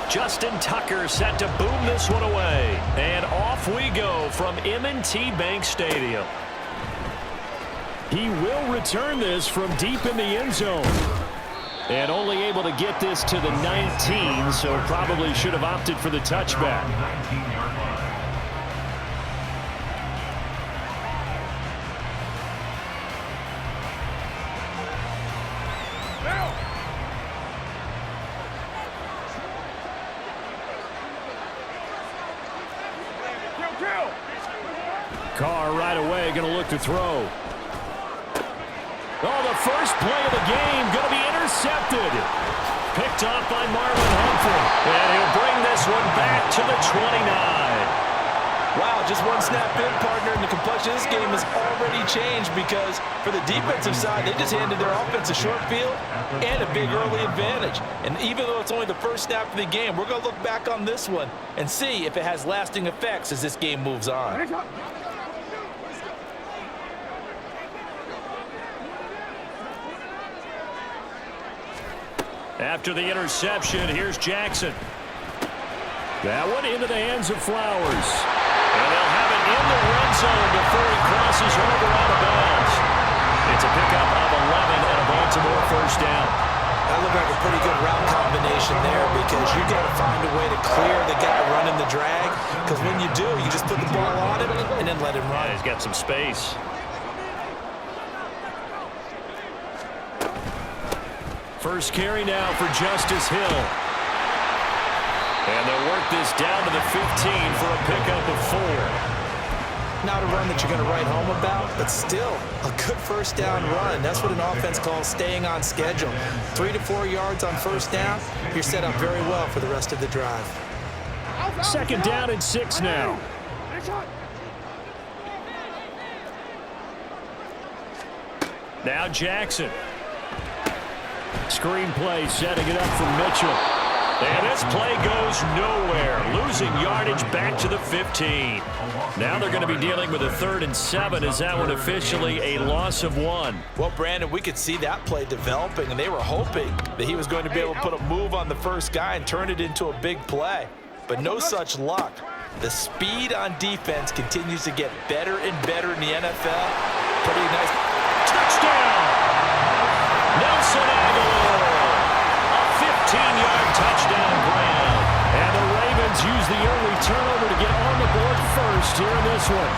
Justin Tucker set to boom this one away. And off we go from M&T Bank Stadium. He will return this from deep in the end zone. And only able to get this to the 19, so probably should have opted for the touchback. Carr right away going to look to throw. Oh, the first play of the game going to be intercepted. Picked off by Marlon Humphrey. And he'll bring this one back to the 29. Wow, just one snap in, partner, and the complexion of this game has already changed because for the defensive side, they just handed their offense a short field and a big early advantage. And even though it's only the first snap of the game, we're going to look back on this one and see if it has lasting effects as this game moves on. After the interception, here's Jackson. That one into the hands of Flowers. And they'll have it in the red zone before he crosses over out of bounds. It's a pickup of 11 and a Baltimore first down. That looked like a pretty good route combination there because you got to find a way to clear the guy running the drag. Because when you do, you just put the ball on him and then let him run. Yeah, he's got some space. First carry now for Justice Hill. And they'll work this down to the 15 for a pickup of 4. Not a run that you're going to write home about, but still a good first down run. That's what an offense calls staying on schedule. 3 to 4 yards on first down, you're set up very well for the rest of the drive. Second down and 6 now. Now Jackson. Screen play setting it up for Mitchell. And this play goes nowhere. Losing yardage back to the 15. Now they're going to be dealing with a 3rd and 7 as that one officially a loss of 1. Well, Brandon, we could see that play developing, and they were hoping that he was going to be able to put a move on the first guy and turn it into a big play. But no such luck. The speed on defense continues to get better and better in the NFL. Pretty nice. Touchdown! Nelson Aguilar, a 15-yard touchdown grab. And the Ravens use the early turnover to get on the board first here in this one.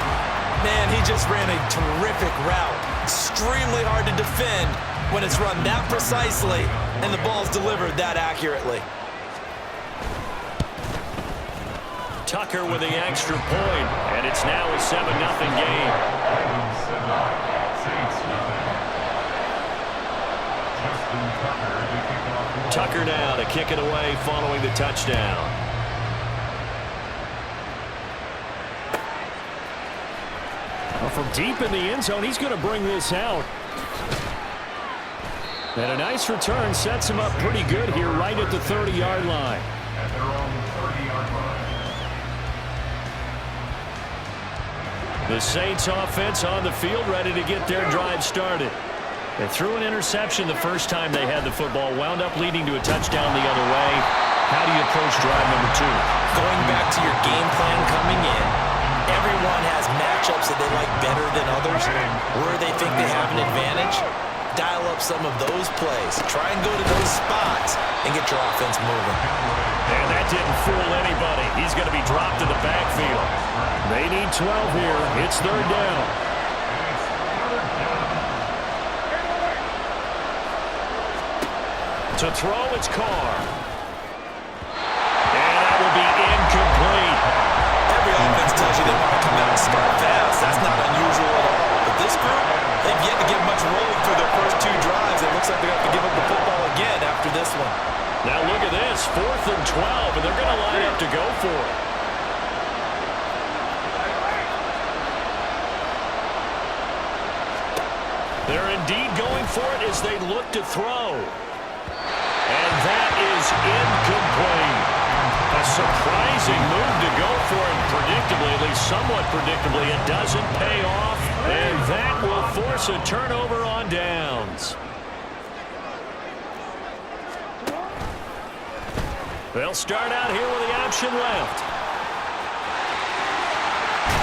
Man, he just ran a terrific route. Extremely hard to defend when it's run that precisely and the ball's delivered that accurately. Tucker with the extra point, and it's now a 7-0 game. Tucker now to kick it away following the touchdown. Well, from deep in the end zone, he's going to bring this out. And a nice return sets him up pretty good here right at the 30-yard line. The Saints offense on the field ready to get their drive started. They threw an interception the first time they had the football, wound up leading to a touchdown the other way. How do you approach drive number 2? Going back to your game plan coming in, everyone has matchups that they like better than others, where they think they have an advantage. Dial up some of those plays. Try and go to those spots and get your offense moving. And that didn't fool anybody. He's going to be dropped to the backfield. They need 12 here. It's 3rd down. To throw, it's Carr. And that will be incomplete. Every offense tells you they want to come out and start fast. That's not unusual at all. But this group, they've yet to get much rolling through their first 2 drives. It looks like they're going to have to give up the football again after this one. Now look at this, 4th and 12, and they're going to line up to go for it. They're indeed going for it as they look to throw. And that is incomplete. A surprising move to go for it. Predictably, at least somewhat predictably, it doesn't pay off. And that will force a turnover on downs. They'll start out here with the option left.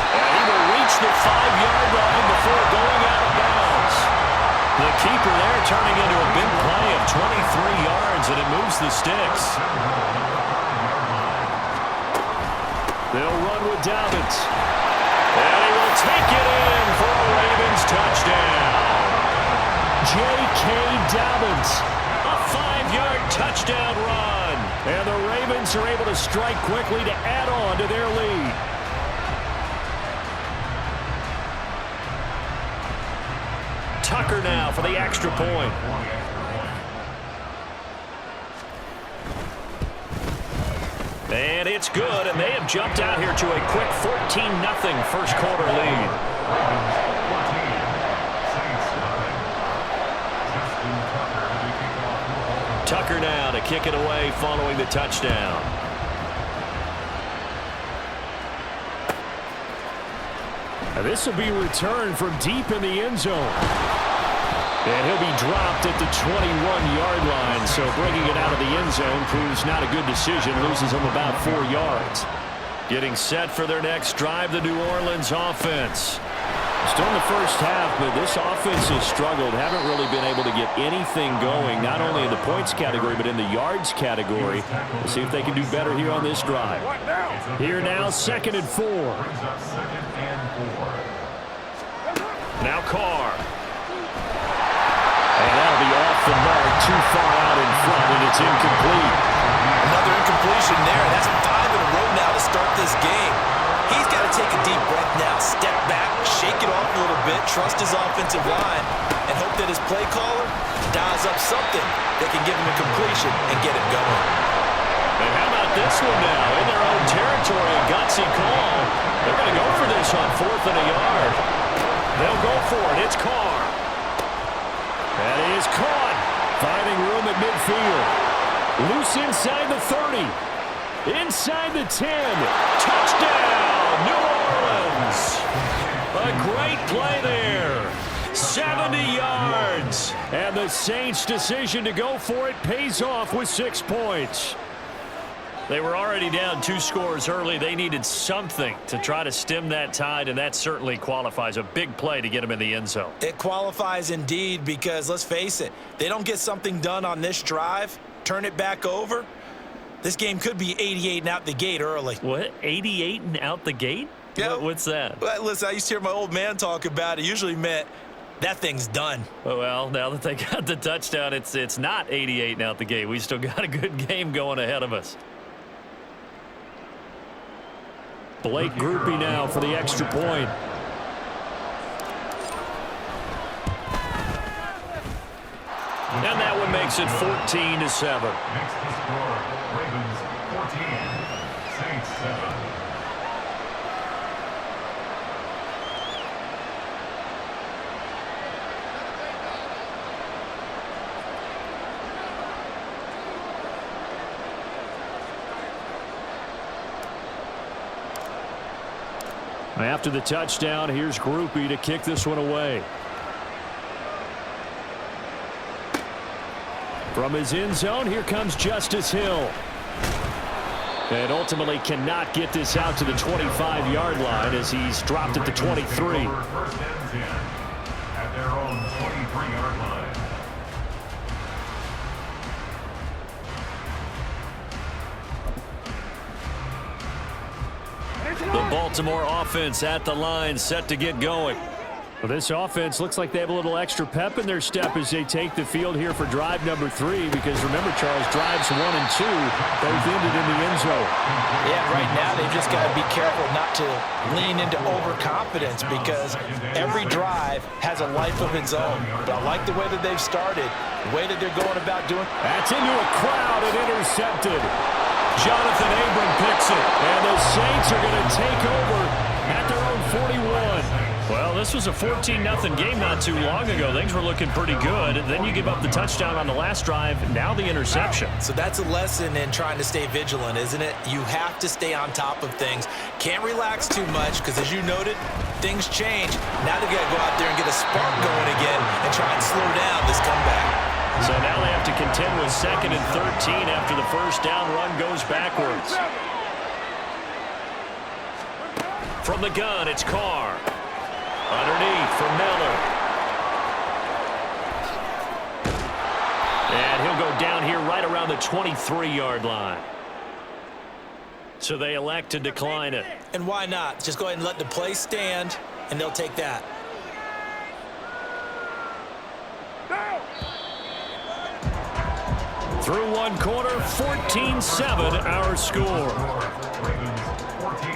And he will reach the 5-yard line before going out of bounds. The keeper there turning into a big play of 23 yards, and it moves the sticks. They'll run with Dobbins. And he will take it in for a Ravens touchdown. J.K. Dobbins, a 5-yard touchdown run. And the Ravens are able to strike quickly to add on to their lead. Tucker now for the extra point. And it's good, and they have jumped out here to a quick 14-0 first quarter lead. Tucker now to kick it away following the touchdown. And this will be returned from deep in the end zone. And he'll be dropped at the 21-yard line, so bringing it out of the end zone proves not a good decision, loses him about 4 yards. Getting set for their next drive, the New Orleans offense. Still in the first half, but this offense has struggled, haven't really been able to get anything going, not only in the points category, but in the yards category. We'll see if they can do better here on this drive. Here now, 2nd and 4. Now Carr. And that'll be off the mark, too far out in front, and it's incomplete. Another incompletion there. That's 5 in a row now to start this game. He's got to take a deep breath now, step back, shake it off a little bit, trust his offensive line, and hope that his play caller dials up something that can give him a completion and get it going. And how about this one now? In their own territory, a gutsy call. They're going to go for this on 4th and a yard. They'll go for it. It's Carr. That is caught. Finding room at midfield. Loose inside the 30. Inside the 10. Touchdown, New Orleans. A great play there. 70 yards. And the Saints' decision to go for it pays off with 6 points. They were already down 2 scores early. They needed something to try to stem that tide, and that certainly qualifies. A big play to get them in the end zone. It qualifies indeed because, let's face it, they don't get something done on this drive, turn it back over, this game could be 88 and out the gate early. What? 88 and out the gate? Yeah. What's that? Well, listen, I used to hear my old man talk about it. It usually meant that thing's done. Well, now that they got the touchdown, it's not 88 and out the gate. We still got a good game going ahead of us. Blake Groupie now for the extra point. And that one makes it 14-7. Next to score, Ravens 14, Saints 7. After the touchdown, here's Groupie to kick this one away. From his end zone, here comes Justice Hill. And ultimately cannot get this out to the 25-yard line as he's dropped at the 23. First and 10 at their own 23-yard line. The Baltimore offense at the line, set to get going. Well, this offense looks like they have a little extra pep in their step as they take the field here for drive number 3, because remember, Charles, drives 1 and 2 both ended in the end zone. Yeah, right now they've just got to be careful not to lean into overconfidence, because every drive has a life of its own. But I like the way that they've started, the way that they're going about doing. That's into a crowd and intercepted. Jonathan Abram picks it, and the Saints are going to take over at their own 41. Well, this was a 14-0 game not too long ago. Things were looking pretty good. Then you give up the touchdown on the last drive, now the interception. So that's a lesson in trying to stay vigilant, isn't it? You have to stay on top of things. Can't relax too much, because as you noted, things change. Now they've got to go out there and get a spark going again and try and slow down this comeback. So now they have to contend with 2nd and 13 after the first down run goes backwards. From the gun, it's Carr. Underneath for Miller. And he'll go down here right around the 23-yard line. So they elect to decline it. And why not? Just go ahead and let the play stand, and they'll take that. Through one quarter, 14-7 our score. Ravens 14,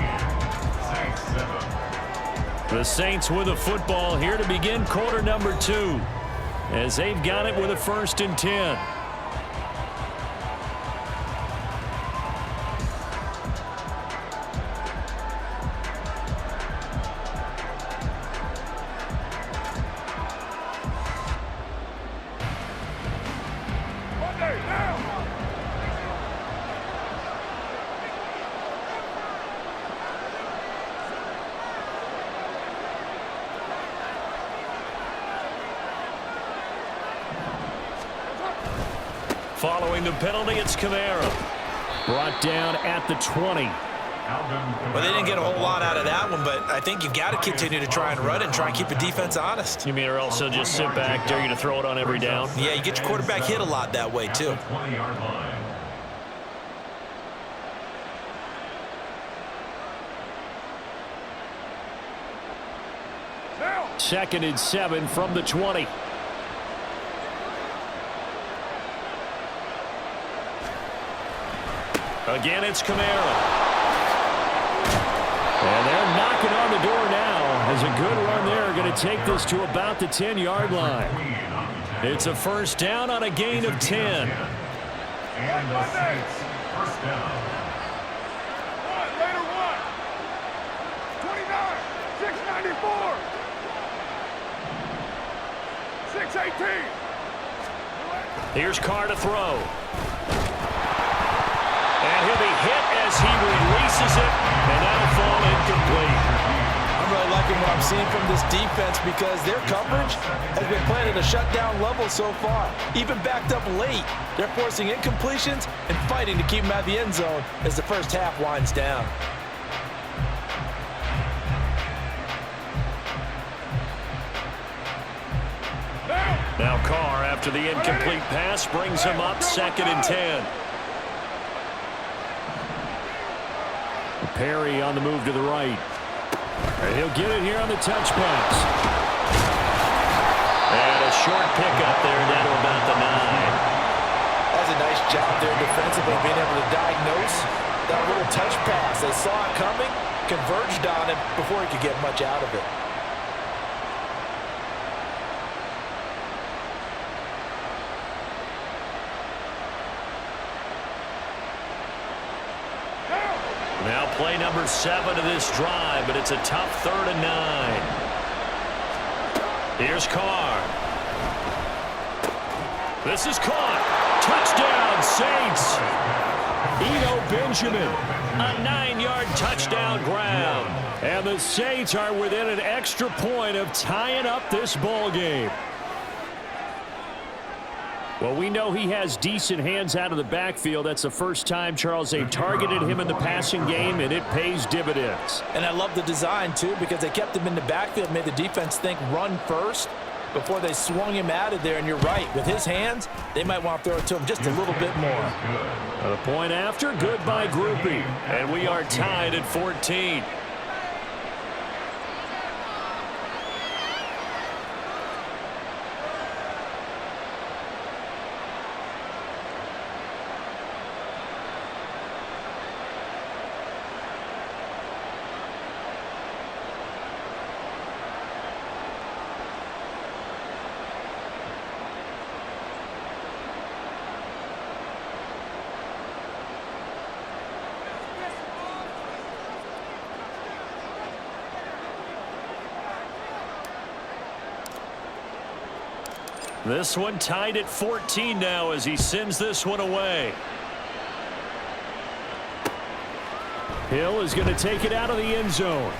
Saints 7. The Saints with the football here to begin quarter number 2, as they've got it with a 1st and 10. Following the penalty, it's Kamara. Brought down at the 20. Well, they didn't get a whole lot out of that one, but I think you've got to continue to try and run and try and keep the defense honest. You mean or else they'll just sit back, dare you to throw it on every down? Yeah, you get your quarterback hit a lot that way, too. 20-yard line. Second and 7 from the 20. Again, it's Kamara. And they're knocking on the door now. As a good run there, going to take this to about the 10-yard line. It's a first down on a gain of 10. And the Saints first down. Later one. 29, 694. 618. Here's Carr to throw. And he'll be hit as he releases it, and that'll fall incomplete. I'm really liking what I'm seeing from this defense because their coverage has been playing at a shutdown level so far. Even backed up late, they're forcing incompletions and fighting to keep them out of the end zone as the first half winds down. Now Carr, after the incomplete pass, brings him up 2nd and 10. Perry on the move to the right. And he'll get it here on the touch pass. And a short pickup there down to about the 9. That's a nice job there defensively, being able to diagnose that little touch pass. They saw it coming, converged on it before he could get much out of it. Now play number 7 of this drive, but it's a tough 3rd and 9. Here's Carr. This is caught. Touchdown, Saints. Eno Benjamin, a 9-yard touchdown grab. And the Saints are within an extra point of tying up this ball game. Well, we know he has decent hands out of the backfield. That's the first time, Charles, they've targeted him in the passing game, and it pays dividends. And I love the design, too, because they kept him in the backfield, made the defense think run first before they swung him out of there. And you're right, with his hands, they might want to throw it to him just a little bit more. The point after, good by Groupie. And we are tied at 14. This one tied at 14 now as he sends this one away. Hill is going to take it out of the end zone.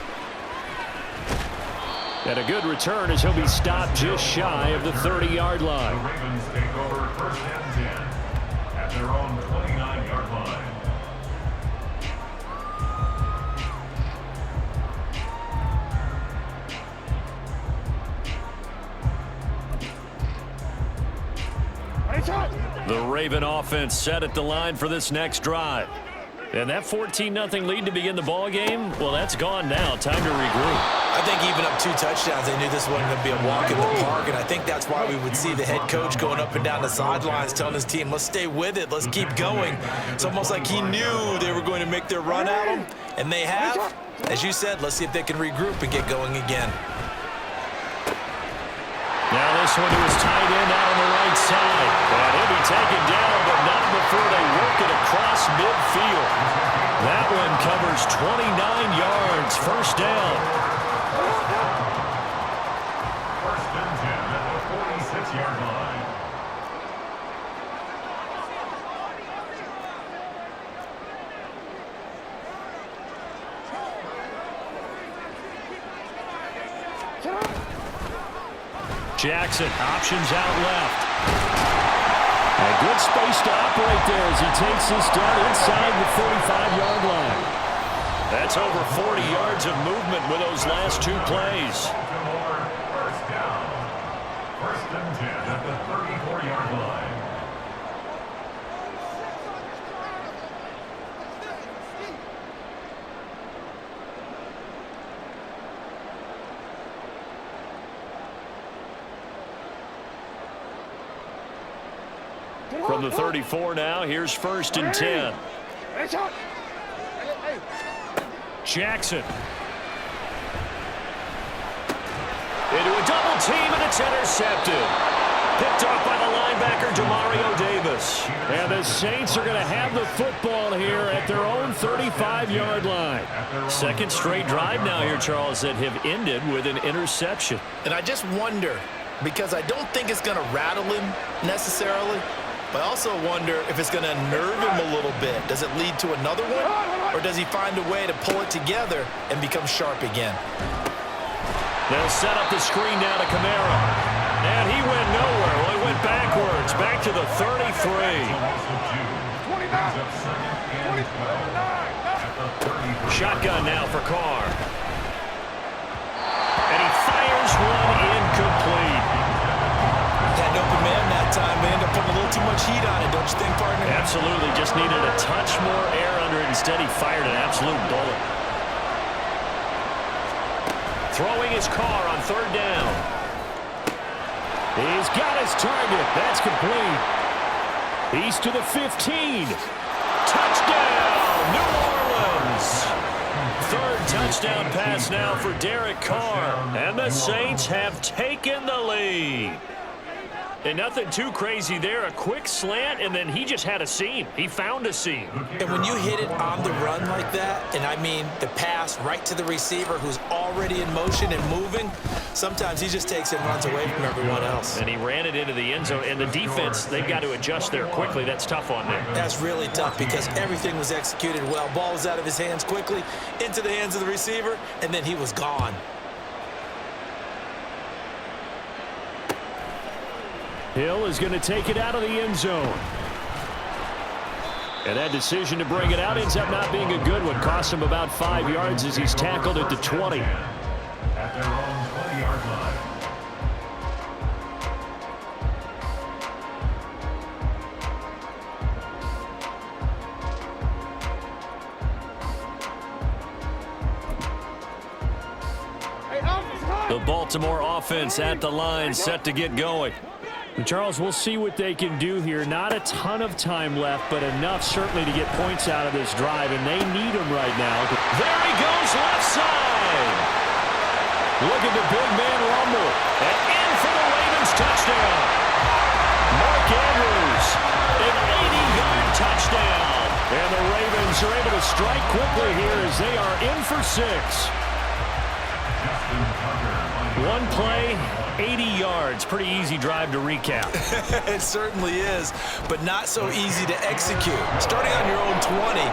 And a good return as he'll be stopped just shy of the 30-yard line. The Ravens take over 1st and 10 at their own 29-yard line. The Raven offense set at the line for this next drive. And that 14-0 lead to begin the ball game, well, that's gone now. Time to regroup. I think even up 2 touchdowns, they knew this wasn't going to be a walk in the park, and I think that's why we would see the head coach going up and down the sidelines telling his team, let's stay with it, let's keep going. It's almost like he knew they were going to make their run at him, and they have. As you said, let's see if they can regroup and get going again. Now this one to his tight end out on the right side. And he'll be taken down, but not before they work it across midfield. That one covers 29 yards, first down. 1st and 10 at the 46-yard line. Jackson options out left. A good space to operate there as he takes this down inside the 35-yard line. That's over 40 yards of movement with those last 2 plays. Baltimore, 1st down. 1st and 10 at the 34-yard line. From the 34 now, here's 1st and 10. Jackson. Into a double team, and it's intercepted. Picked off by the linebacker, Demario Davis. And the Saints are going to have the football here at their own 35-yard line. Second straight drive now here, Charles, that have ended with an interception. And I just wonder, because I don't think it's going to rattle him necessarily, but I also wonder if it's going to nerve him a little bit. Does it lead to another one? Or does he find a way to pull it together and become sharp again? They'll set up the screen now to Kamara. And he went nowhere. Well, he went backwards, back to the 33. Shotgun now for Carr. And he fires one incomplete. Had an open man that time. They end up putting a little too much heat on it, don't you think, partner? Absolutely. Just needed a touch more air under it. Instead, he fired an absolute bullet. Throwing his Carr on 3rd down. He's got his target. That's complete. He's to the 15. Touchdown, New Orleans. 3rd touchdown pass now for Derek Carr. And the Saints have taken the lead. And nothing too crazy there. A quick slant, and then he just had a seam. He found a seam. And when you hit it on the run like that, and I mean the pass right to the receiver who's already in motion and moving, sometimes he just takes it and runs away from everyone else. And he ran it into the end zone. And the defense, they've got to adjust there quickly. That's tough on them. That's really tough because everything was executed well. Ball was out of his hands quickly, into the hands of the receiver, and then he was gone. Hill is going to take it out of the end zone. And that decision to bring it out ends up not being a good one. Cost him about 5 yards as he's tackled at the 20. At their own 20-yard line. The Baltimore offense at the line, set to get going. And Charles, we'll see what they can do here. Not a ton of time left, but enough certainly to get points out of this drive, and they need them right now. There he goes, left side. Look at the big man rumble. And in for the Ravens touchdown. Mark Andrews, an 80-yard touchdown. And the Ravens are able to strike quickly here as they are in for 6. One play, 80 yards. Pretty easy drive to recap. It certainly is, but not so easy to execute. Starting on your own 20,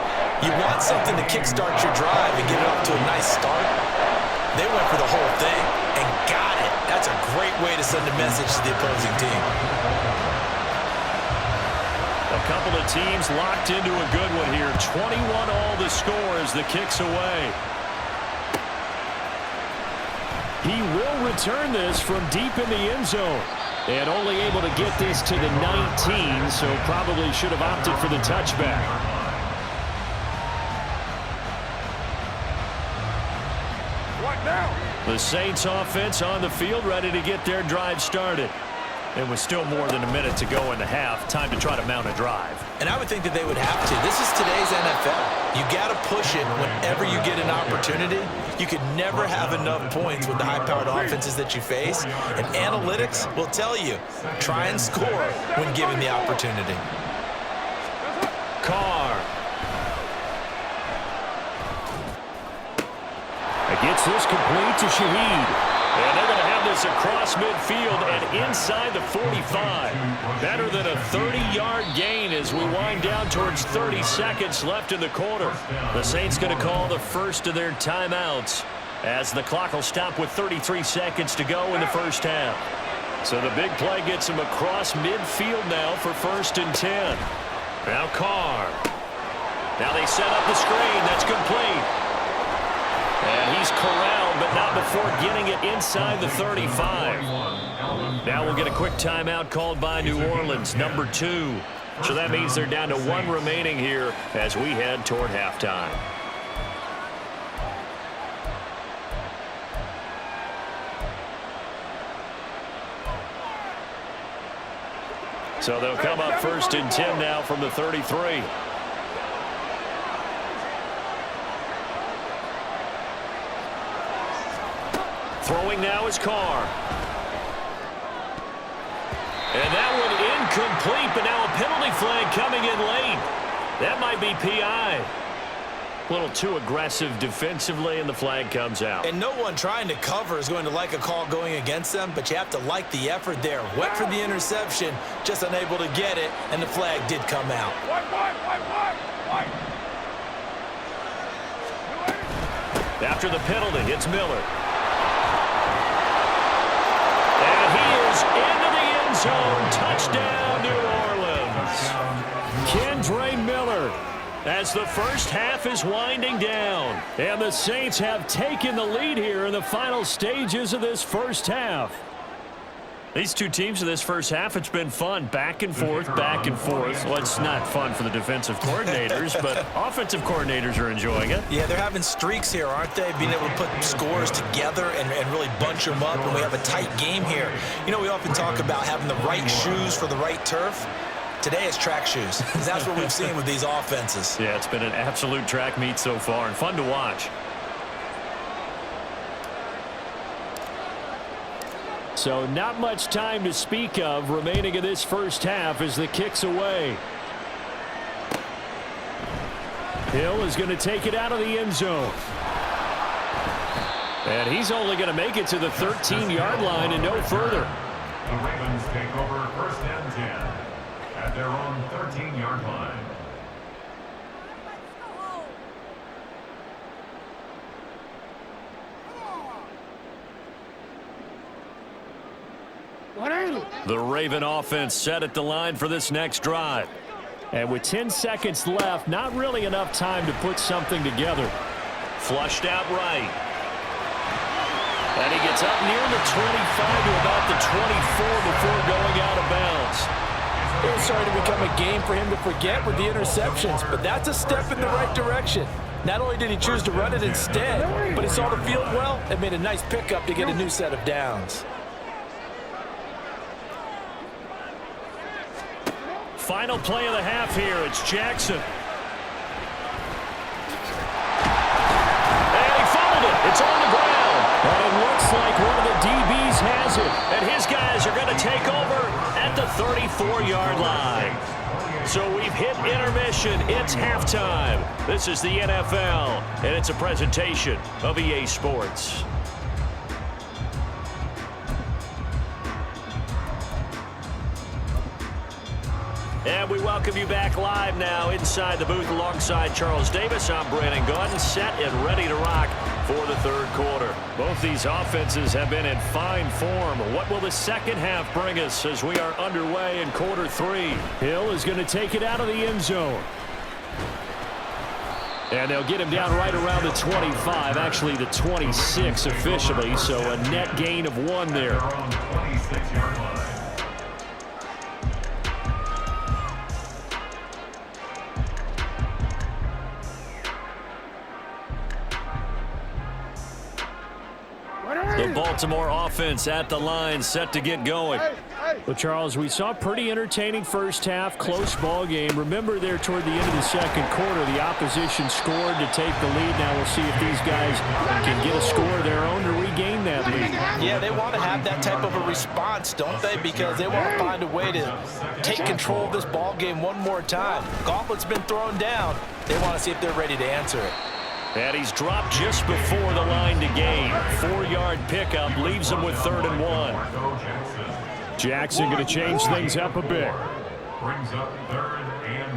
you want something to kickstart your drive and get it off to a nice start. They went for the whole thing and That's a great way to send a message to the opposing team. A couple of teams locked into a good one here. 21 all the score as the kick's away. He will return this from deep in the end zone. And only able to get this to the 19, so probably should have opted for the touchback. What now? The Saints offense on the field, ready to get their drive started. It was still more than a minute to go in the half. Time to try to mount a drive. And I would think that they would have to. This is today's NFL. You got to push it whenever you get an opportunity. You could never have enough points with the high-powered offenses that you face. And analytics will tell you, try and score when given the opportunity. Carr. Gets this complete to Shaheed. And they're going to have this across midfield and inside the 45. Better than a 30-yard gain as we wind down towards 30 seconds left in the quarter. The Saints going to call the first of their timeouts as the clock will stop with 33 seconds to go in the first half. So the big play gets him across midfield now for 1st and 10. Now Carr. Now they set up the screen. That's complete. And he's corralled, but not before getting it inside the 35. Now we'll get a quick timeout called by New Orleans, number 2. So that means they're down to 1 remaining here as we head toward halftime. So they'll come up 1st and 10 now from the 33. Throwing now is Carr. And that one incomplete, but now a penalty flag coming in late. That might be PI. A little too aggressive defensively, and the flag comes out. And no one trying to cover is going to like a call going against them, but you have to like the effort there. Went for the interception, just unable to get it, and the flag did come out. After the penalty, it's Miller. Into the end zone. Touchdown, New Orleans. Kendre Miller as the first half is winding down. And the Saints have taken the lead here in the final stages of this first half. These two teams in this first half, it's been fun. Back and forth, back and forth. Well, it's not fun for the defensive coordinators, but offensive coordinators are enjoying it. Yeah, they're having streaks here, aren't they? Being able to put scores together and really bunch them up, and we have a tight game here. You know, we often talk about having the right shoes for the right turf. Today it's track shoes. That's what we've seen with these offenses. Yeah, it's been an absolute track meet so far and fun to watch. So not much time to speak of remaining in this first half as the kick's away. Hill is going to take it out of the end zone. And he's only going to make it to the 13-yard line and no further. The Ravens take over 1st and 10 at their own 13-yard line. The Raven offense set at the line for this next drive. And with 10 seconds left, not really enough time to put something together. Flushed out right. And he gets up near the 25 to about the 24 before going out of bounds. It's starting to become a game for him to forget with the interceptions, but that's a step in the right direction. Not only did he choose to run it instead, but he saw the field well and made a nice pickup to get a new set of downs. Final play of the half here. It's Jackson. And he fumbled it. It's on the ground. And it looks like one of the DBs has it. And his guys are going to take over at the 34-yard line. So we've hit intermission. It's halftime. This is the NFL, and it's a presentation of EA Sports. And we welcome you back live now inside the booth alongside Charles Davis. I'm Brandon Gordon, set and ready to rock for the third quarter. Both these offenses have been in fine form. What will the second half bring us as we are underway in quarter 3? Hill is going to take it out of the end zone. And they'll get him down right around the 25, actually the 26 officially, so a net gain of 1 there. The Baltimore offense at the line, set to get going. Well, Charles, we saw a pretty entertaining first half, close ball game. Remember there toward the end of the second quarter, the opposition scored to take the lead. Now we'll see if these guys can get a score of their own to regain that lead. Yeah, they want to have that type of a response, don't they? Because they want to find a way to take control of this ball game one more time. Gauntlet's been thrown down. They want to see if they're ready to answer it. And he's dropped just before the line to gain. 4-yard pickup leaves him with 3rd and 1. Jackson going to change things up a bit. Brings up 3rd and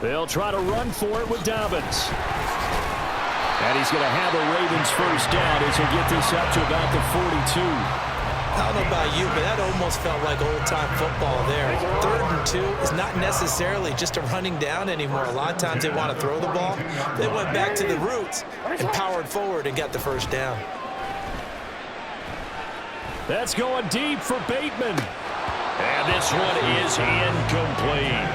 1. They'll try to run for it with Dobbins. And he's going to have a Ravens first down as he'll get this up to about the 42. I don't know about you, but that almost felt like old-time football there. 3rd and 2 is not necessarily just a running down anymore. A lot of times they want to throw the ball. They went back to the roots and powered forward and got the first down. That's going deep for Bateman. And this one is incomplete.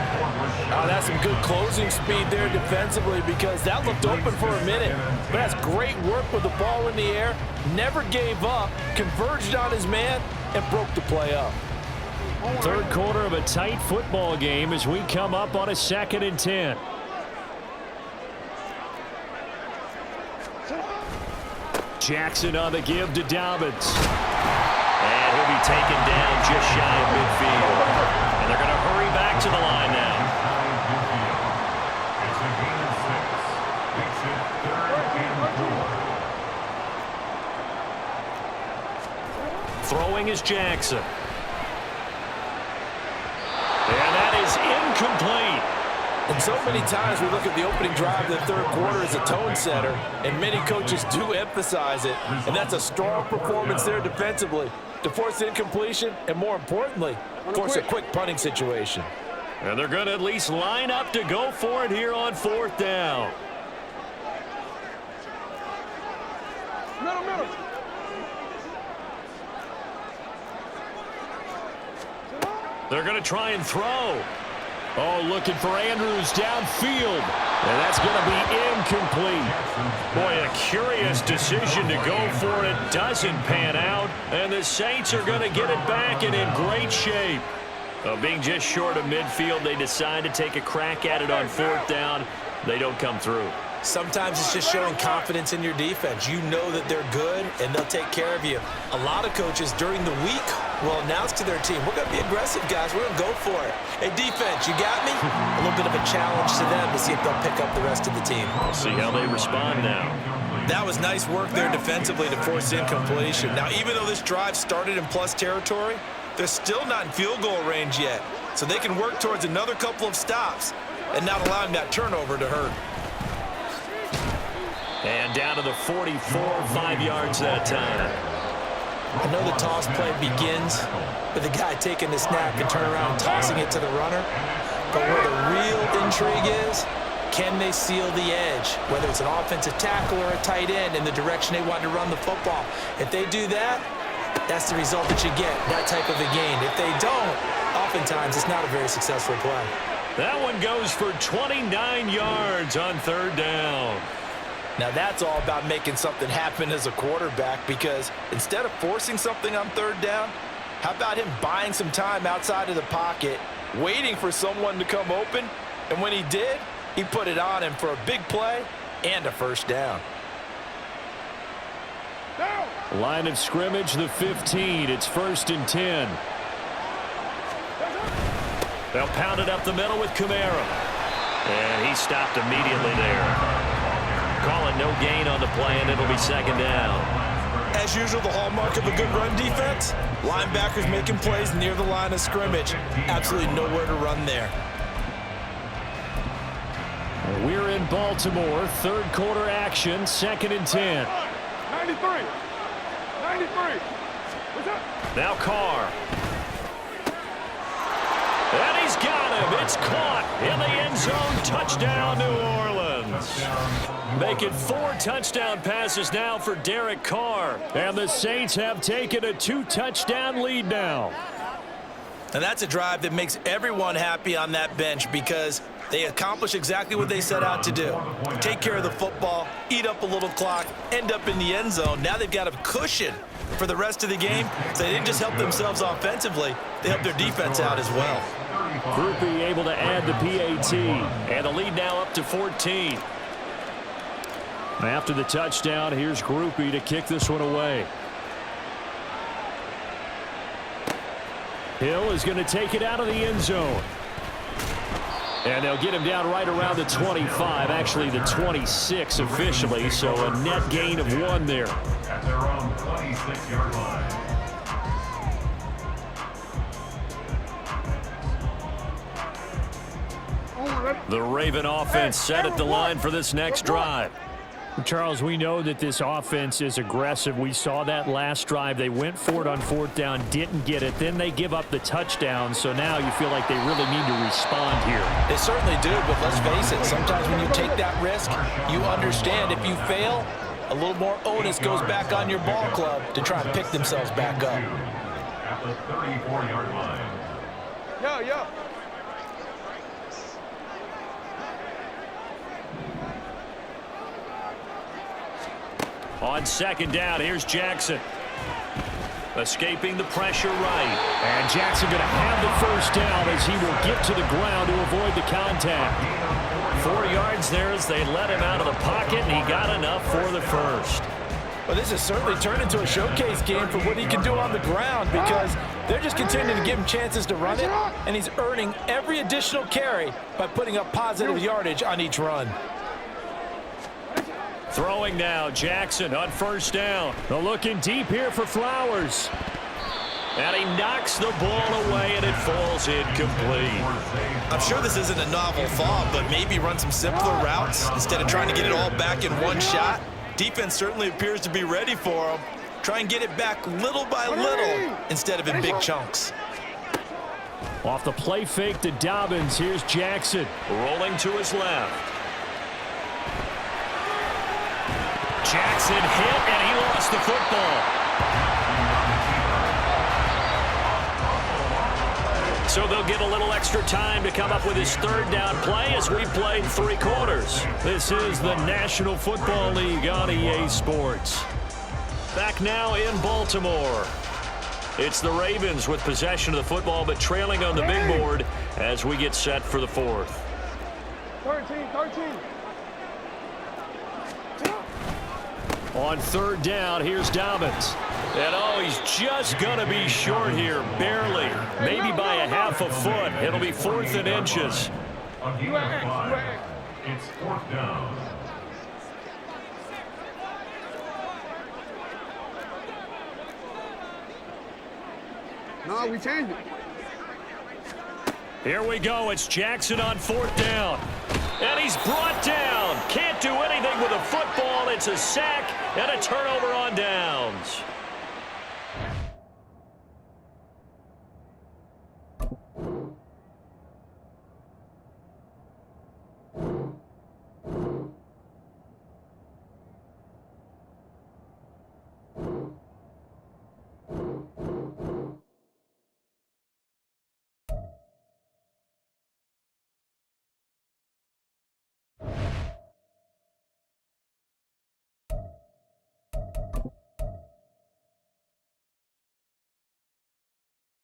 Oh, that's some good closing speed there defensively because that looked open for a minute. But that's great work with the ball in the air. Never gave up, converged on his man, and broke the play up. Third quarter of a tight football game as we come up on a 2nd and 10. Jackson on the give to Dobbins. And he'll be taken down just shy of midfield. And they're going to hurry back to the line now. It's a gain of 6. Makes it 3rd and 4. Throwing is Jackson. And that is incomplete. And so many times we look at the opening drive of the third quarter as a tone setter, and many coaches do emphasize it. And that's a strong performance there defensively to force incompletion and, more importantly, force a quick punting situation. And they're going to at least line up to go for it here on 4th down. Middle. They're going to try and throw. Oh, looking for Andrews downfield. And that's going to be incomplete. Boy, a curious decision to go for it. Doesn't pan out. And the Saints are going to get it back and in great shape. Being just short of midfield, they decide to take a crack at it on 4th down. They don't come through. Sometimes it's just showing confidence in your defense. You know that they're good, and they'll take care of you. A lot of coaches during the week will announce to their team, we're going to be aggressive, guys. We're going to go for it. Hey, defense, you got me? A little bit of a challenge to them to see if they'll pick up the rest of the team. We'll see how they respond now. That was nice work there defensively to force incompletion. Now, even though this drive started in plus territory, they're still not in field goal range yet. So they can work towards another couple of stops and not allowing that turnover to hurt. And down to the 44, 5 yards that time. I know the toss play begins with the guy taking the snap and turn around and tossing it to the runner. But where the real intrigue is, can they seal the edge? Whether it's an offensive tackle or a tight end in the direction they want to run the football. If they do that, that's the result that you get, that type of a gain. If they don't, oftentimes it's not a very successful play. That one goes for 29 yards on 3rd down. Now that's all about making something happen as a quarterback, because instead of forcing something on 3rd down, how about him buying some time outside of the pocket, waiting for someone to come open, and when he did, he put it on him for a big play and a first down. Line of scrimmage, the 15. It's 1st and 10. They'll pound it up the middle with Kamara. And he stopped immediately there. Calling no gain on the play, and it'll be 2nd down. As usual, the hallmark of a good run defense, linebackers making plays near the line of scrimmage. Absolutely nowhere to run there. We're in Baltimore. Third quarter action. 2nd and 10. 93. 93. What's up? Now Carr. And he's got him. It's caught in the end zone. Touchdown, New Orleans. Making 4 touchdown passes now for Derek Carr. And the Saints have taken a 2-touchdown lead now. And that's a drive that makes everyone happy on that bench because they accomplish exactly what they set out to do. Take care of the football, eat up a little clock, end up in the end zone. Now they've got a cushion for the rest of the game. So they didn't just help themselves offensively, they helped their defense out as well. Groupie able to add the PAT. And the lead now up to 14. After the touchdown, here's Groupie to kick this one away. Hill is going to take it out of the end zone. And they'll get him down right around the 25, actually the 26 officially, so a net gain of 1 there. At their own 26-yard line. The Raven offense set at the line for this next drive. Charles, we know that this offense is aggressive. We saw that last drive. They went for it on 4th down, didn't get it. Then they give up the touchdown, so now you feel like they really need to respond here. They certainly do, but let's face it, sometimes when you take that risk, you understand if you fail, a little more onus goes back on your ball club to try and pick themselves back up. At the 34-yard line. Yo. On 2nd down, here's Jackson. Escaping the pressure right. And Jackson going to have the 1st down as he will get to the ground to avoid the contact. 4 yards there as they let him out of the pocket, and he got enough for the 1st. Well, this has certainly turned into a showcase game for what he can do on the ground because they're just continuing to give him chances to run it, and he's earning every additional carry by putting up positive yardage on each run. Throwing now, Jackson on 1st down. They're looking deep here for Flowers. And he knocks the ball away, and it falls incomplete. I'm sure this isn't a novel thought, but maybe run some simpler routes instead of trying to get it all back in one shot. Defense certainly appears to be ready for him. Try and get it back little by little instead of in big chunks. Off the play fake to Dobbins, here's Jackson. Rolling to his left. Jackson hit, and he lost the football. So they'll get a little extra time to come up with his 3rd down play as we played 3 quarters. This is the National Football League on EA Sports. Back now in Baltimore. It's the Ravens with possession of the football, but trailing on the big board as we get set for the 4th. 13. On 3rd down, here's Dobbins. And he's just going to be short here, barely. Maybe by a half a foot. It'll be 4th and inches. A gain of 5. It's 4th down. No, we changed it. Here we go. It's Jackson on 4th down. And he's brought down. Can't do anything with a football. It's a sack and a turnover on downs.